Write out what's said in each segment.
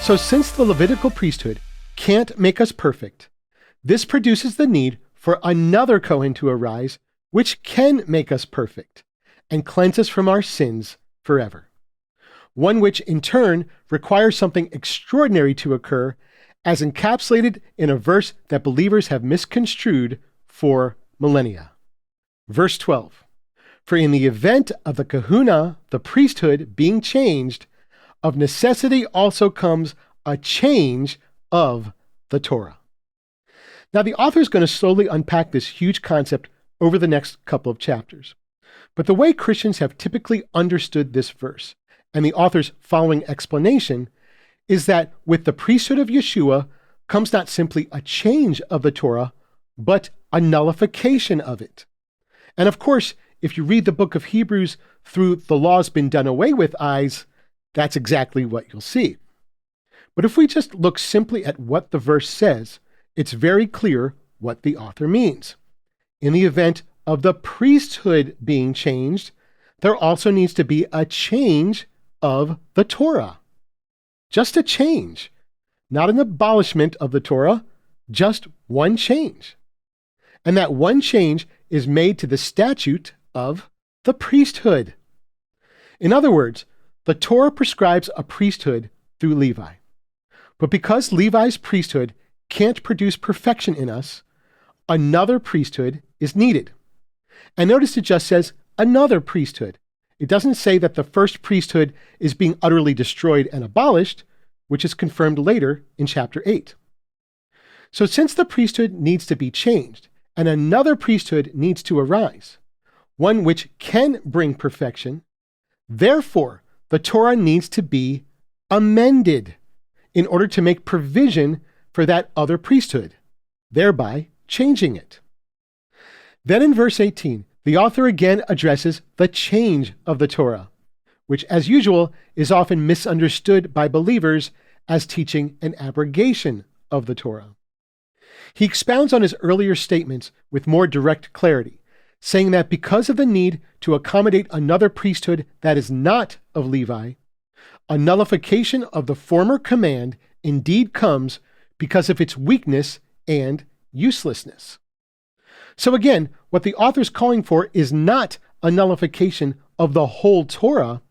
So since the Levitical priesthood can't make us perfect, this produces the need for another Kohen to arise, which can make us perfect and cleanse us from our sins forever. One which in turn requires something extraordinary to occur, as encapsulated in a verse that believers have misconstrued for millennia. Verse 12, for in the event of the kahuna, the priesthood, being changed, of necessity also comes a change of the Torah. Now the author is going to slowly unpack this huge concept over the next couple of chapters. But the way Christians have typically understood this verse, and the author's following explanation, is that with the priesthood of Yeshua comes not simply a change of the Torah, but a nullification of it. And of course, if you read the book of Hebrews through the law's been done away with eyes, that's exactly what you'll see. But if we just look simply at what the verse says, it's very clear what the author means. In the event of the priesthood being changed, there also needs to be a change of the Torah. Just a change, not an abolishment of the Torah, just one change. And that one change is made to the statute of the priesthood. In other words, the Torah prescribes a priesthood through Levi. But because Levi's priesthood can't produce perfection in us, another priesthood is needed. And notice it just says another priesthood. It doesn't say that the first priesthood is being utterly destroyed and abolished, which is confirmed later in chapter 8. So since the priesthood needs to be changed and another priesthood needs to arise, one which can bring perfection, therefore the Torah needs to be amended in order to make provision for that other priesthood, thereby changing it. Then in verse 18, the author again addresses the change of the Torah, which as usual is often misunderstood by believers as teaching an abrogation of the Torah. He expounds on his earlier statements with more direct clarity, saying that because of the need to accommodate another priesthood that is not of Levi, a nullification of the former command indeed comes because of its weakness and uselessness. So again, what the author is calling for is not a nullification of the whole Torah,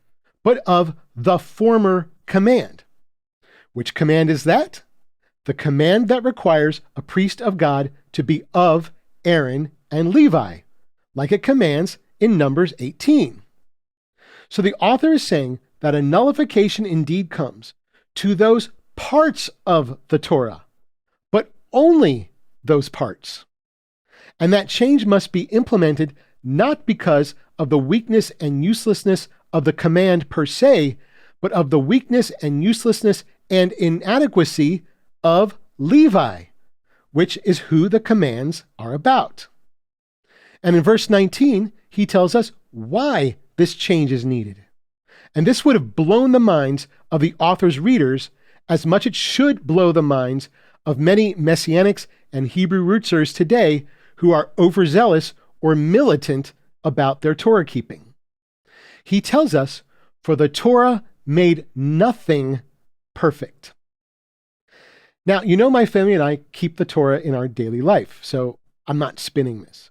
but of the former command. Which command is that? The command that requires a priest of God to be of Aaron and Levi, like it commands in Numbers 18. So the author is saying that a nullification indeed comes to those parts of the Torah, but only those parts. And that change must be implemented not because of the weakness and uselessness of the command per se, but of the weakness and uselessness and inadequacy of Levi, which is who the commands are about. And in verse 19, he tells us why this change is needed. And this would have blown the minds of the author's readers as much it should blow the minds of many Messianics and Hebrew rootsers today who are overzealous or militant about their Torah keeping. He tells us, for the Torah made nothing perfect. Now, you know my family and I keep the Torah in our daily life, so I'm not spinning this.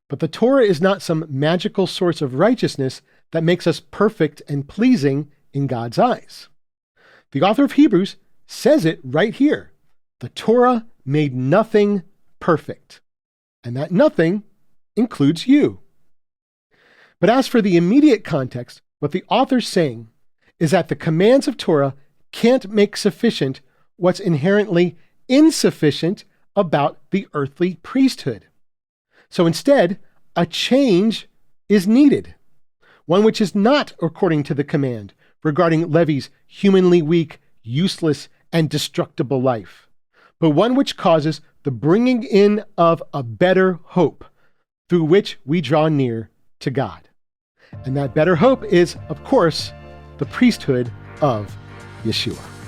But the Torah is not some magical source of righteousness that makes us perfect and pleasing in God's eyes. The author of Hebrews says it right here. The Torah made nothing perfect. And that nothing includes you. But as for the immediate context, what the author's saying is that the commands of Torah can't make sufficient what's inherently insufficient about the earthly priesthood. So instead, a change is needed, one which is not according to the command regarding Levi's humanly weak, useless, and destructible life, but one which causes the bringing in of a better hope through which we draw near to God. And that better hope is, of course, the priesthood of Yeshua.